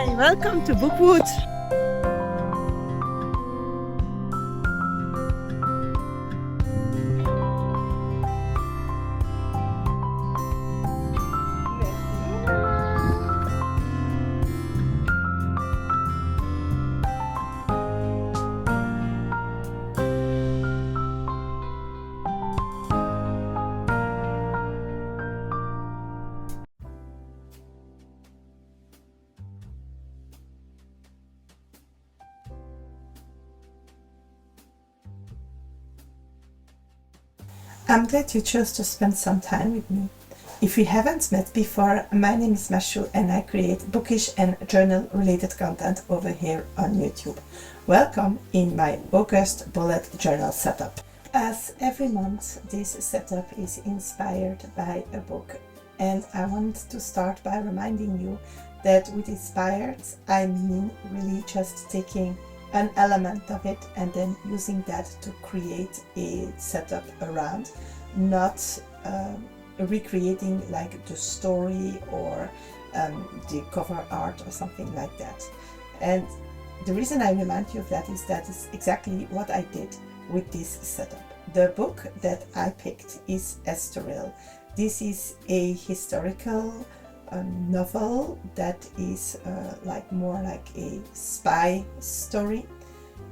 Hi, welcome to Bookwood. I'm glad you chose to spend some time with me. If we haven't met before, my name is Mashu and I create bookish and journal related content over here on YouTube. Welcome in my August bullet journal setup. As every month, this setup is inspired by a book, and I want to start by reminding you that with inspired, I mean really just taking an element of it and then using that to create a setup around, not recreating like the story or the cover art or something like that. And the reason I remind you of that is exactly what I did with this setup. The book that I picked is Estoril. This is a historical novel that is more like a spy story,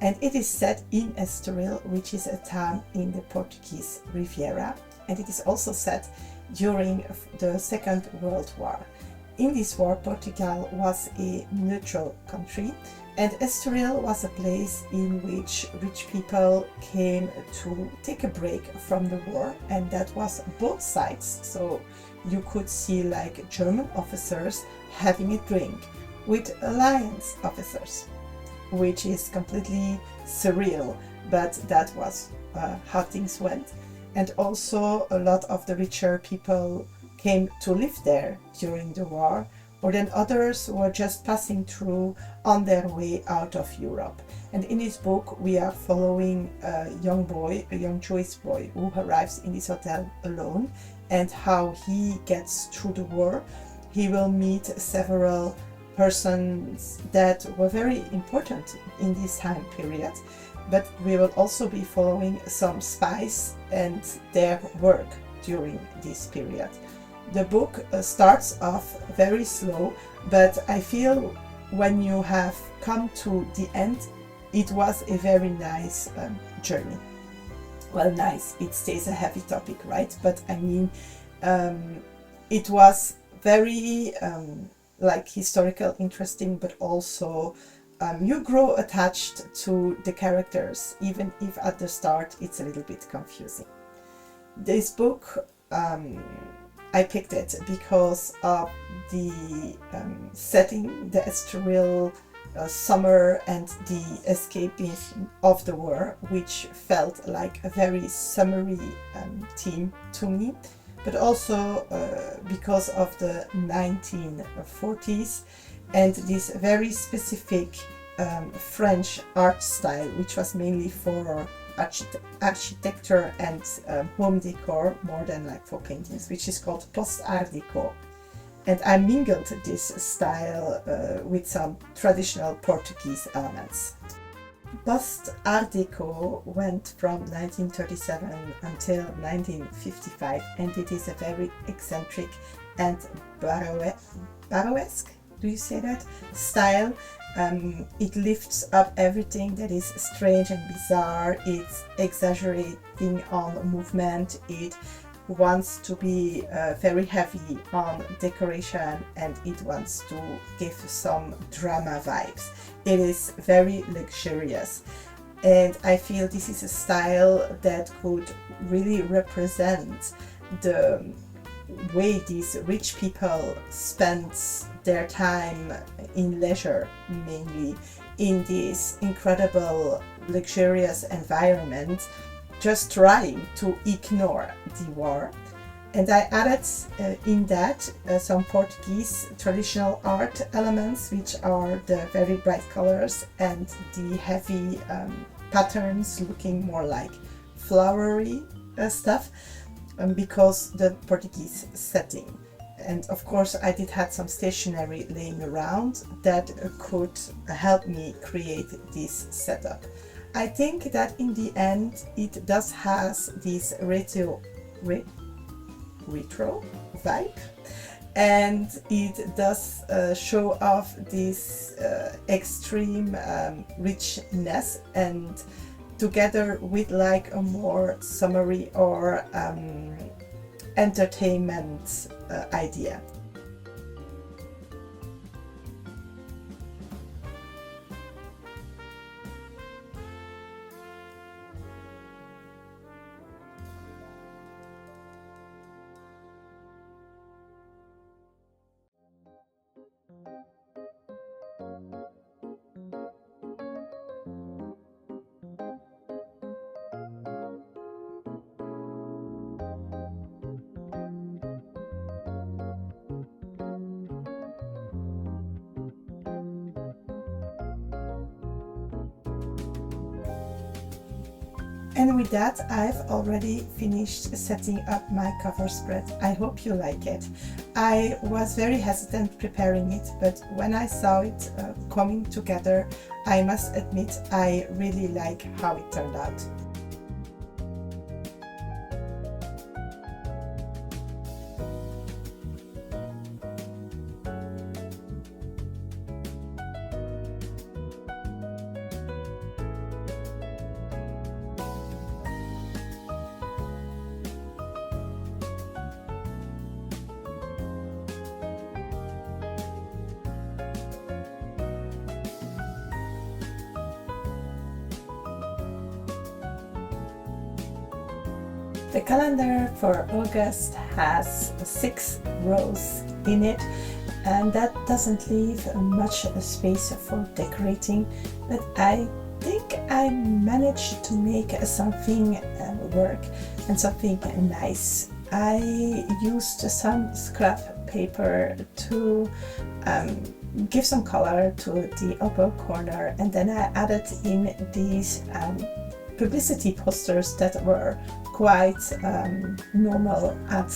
and it is set in Estoril, which is a town in the Portuguese Riviera, and it is also set during the Second World War. In this war, Portugal was a neutral country, and Estoril was a place in which rich people came to take a break from the war, and that was both sides. So you could see like German officers having a drink with Alliance officers, which is completely surreal, but that was how things went. And also a lot of the richer people came to live there during the war, or then others were just passing through on their way out of Europe. And in this book we are following a young Jewish boy who arrives in this hotel alone, and how he gets through the war. He will meet several persons that were very important in this time period, but we will also be following some spies and their work during this period. The book starts off very slow, but I feel when you have come to the end, it was a very nice journey. Well, nice, it stays a heavy topic, right? But I mean, it was very historical, interesting, but also you grow attached to the characters, even if at the start it's a little bit confusing. This book, I picked it because of the setting, the Estoril summer and the escaping of the war, which felt like a very summery theme to me, but also because of the 1940s and this very specific French art style, which was mainly for architecture and home decor more than like for paintings, which is called post-art deco. And I mingled this style with some traditional Portuguese elements. Post-art deco went from 1937 until 1955, and it is a very eccentric and Baroesque, do you say that, style. It lifts up everything that is strange and bizarre. It's exaggerating on movement. It wants to be very heavy on decoration, and it wants to give some drama vibes. It is very luxurious, and I feel this is a style that could really represent the way these rich people spend their time in leisure, mainly in this incredible luxurious environment, just trying to ignore the war. And I added in that some Portuguese traditional art elements, which are the very bright colors and the heavy patterns looking more like flowery stuff, because the Portuguese setting. and of course I did have some stationery laying around that could help me create this setup. I think that in the end it does has this retro vibe, and it does show off this extreme richness, and together with like a more summary or entertainment idea. And with that, I've already finished setting up my cover spread. I hope you like it. I was very hesitant preparing it, but when I saw it coming together, I must admit I really like how it turned out. The calendar for August has 6 rows in it, and that doesn't leave much space for decorating, but I think I managed to make something work and something nice. I used some scrap paper to give some color to the upper corner, and then I added in these publicity posters that were quite normal at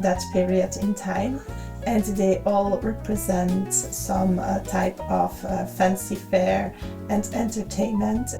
that period in time, and they all represent some type of fancy fair and entertainment.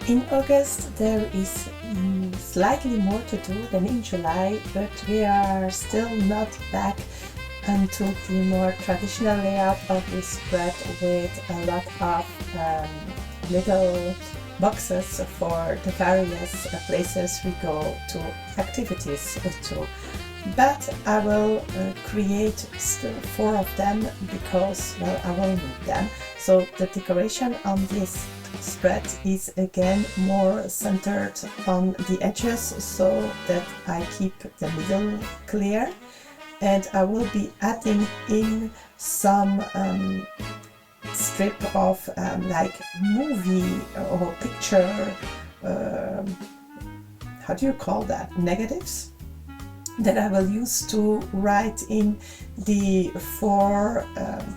In August there is slightly more to do than in July, but we are still not back into the more traditional layout of this spread with a lot of little boxes for the various places we go to, activities to. But I will create still 4 of them because, well, I will need them. So the decoration on this spread is again more centered on the edges so that I keep the middle clear, and I will be adding in some strip of like movie or picture, how do you call that, negatives, that I will use to write in the 4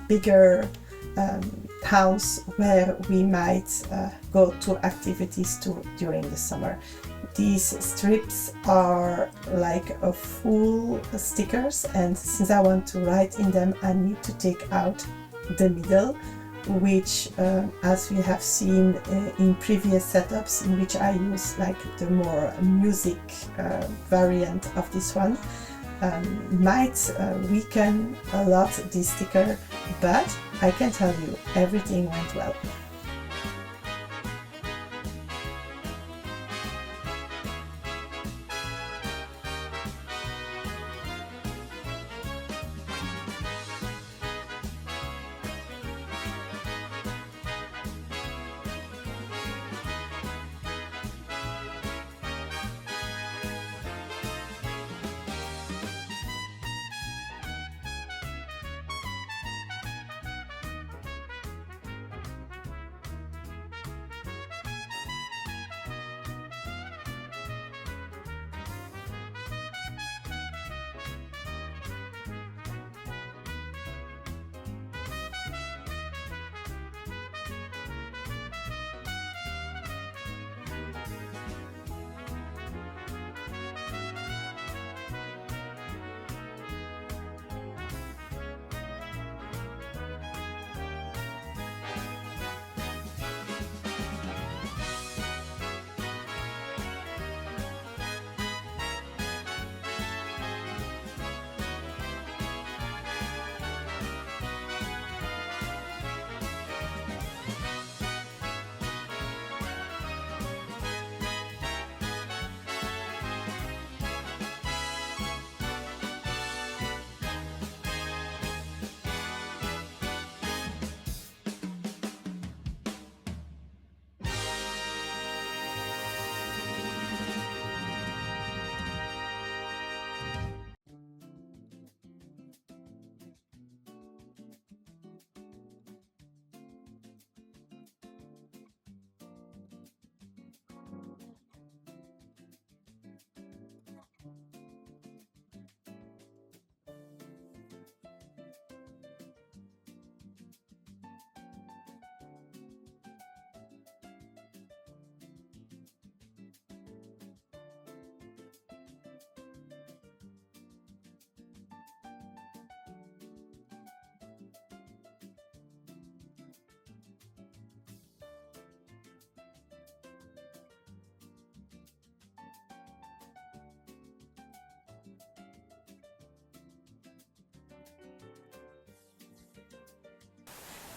bigger towns where we might go to activities to during the summer. These strips are like a full stickers, and since I want to write in them, I need to take out the middle, which as we have seen in previous setups in which I use like the more music variant of this one, might weaken a lot this sticker, but I can tell you everything went well.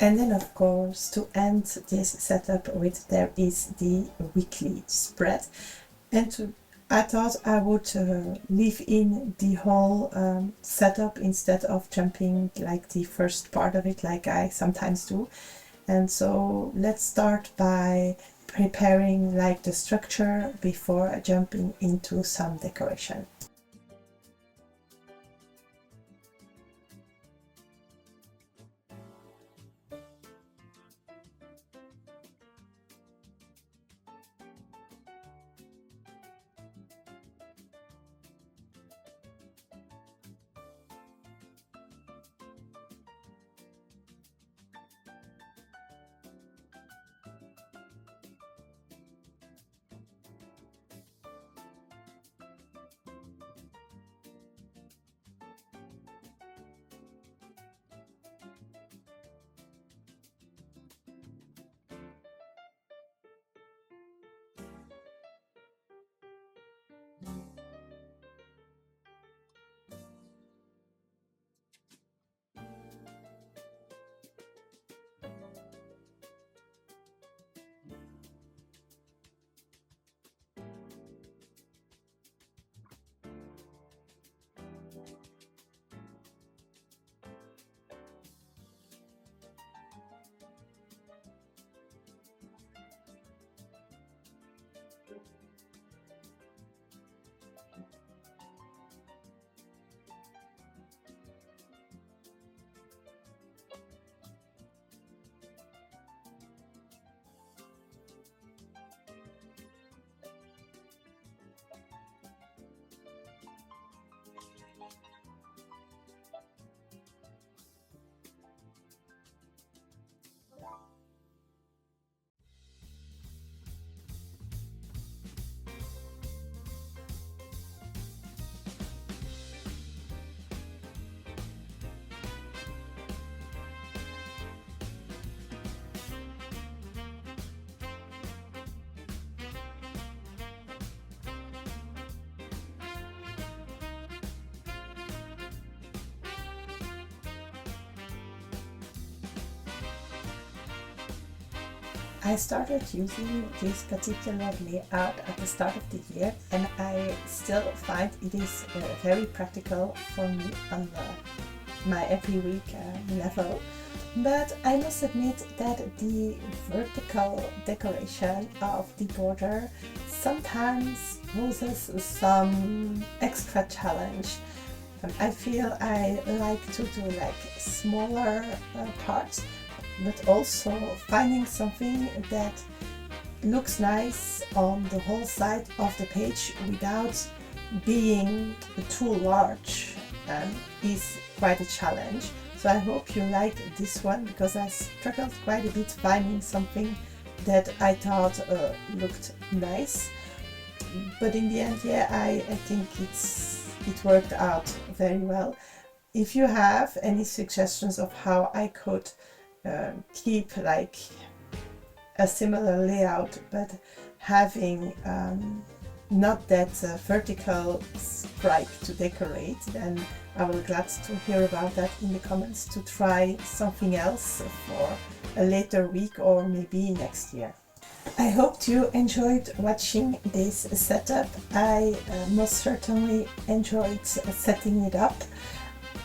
And then of course, to end this setup with, there is the weekly spread, and I thought I would leave in the whole setup instead of jumping like the first part of it like I sometimes do. And so let's start by preparing like the structure before jumping into some decoration. I started using this particular layout at the start of the year, and I still find it is very practical for me on my every week level. But I must admit that the vertical decoration of the border sometimes poses some extra challenge. I feel I like to do like smaller parts, but also finding something that looks nice on the whole side of the page without being too large is quite a challenge. So I hope you like this one, because I struggled quite a bit finding something that I thought looked nice. But in the end, yeah, I think it worked out very well. If you have any suggestions of how I could keep like a similar layout but having not that vertical stripe to decorate, then I will be glad to hear about that in the comments, to try something else for a later week or maybe next year. I hope you enjoyed watching this setup. I most certainly enjoyed setting it up.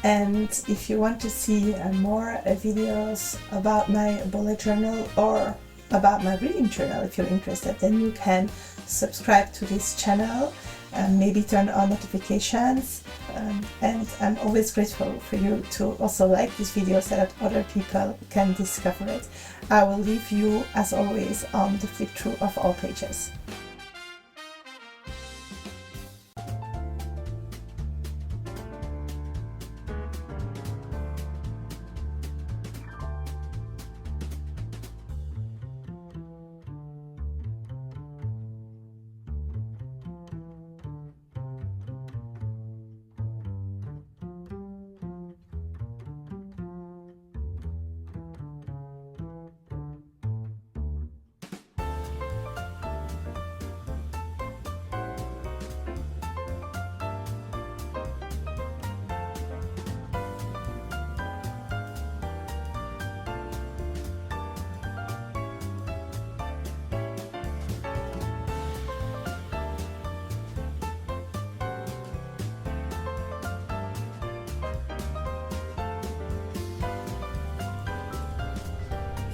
And if you want to see more videos about my bullet journal or about my reading journal, if you're interested, then you can subscribe to this channel and maybe turn on notifications. And I'm always grateful for you to also like this video so that other people can discover it. I will leave you, as always, on the flip through of all pages.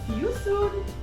See you soon!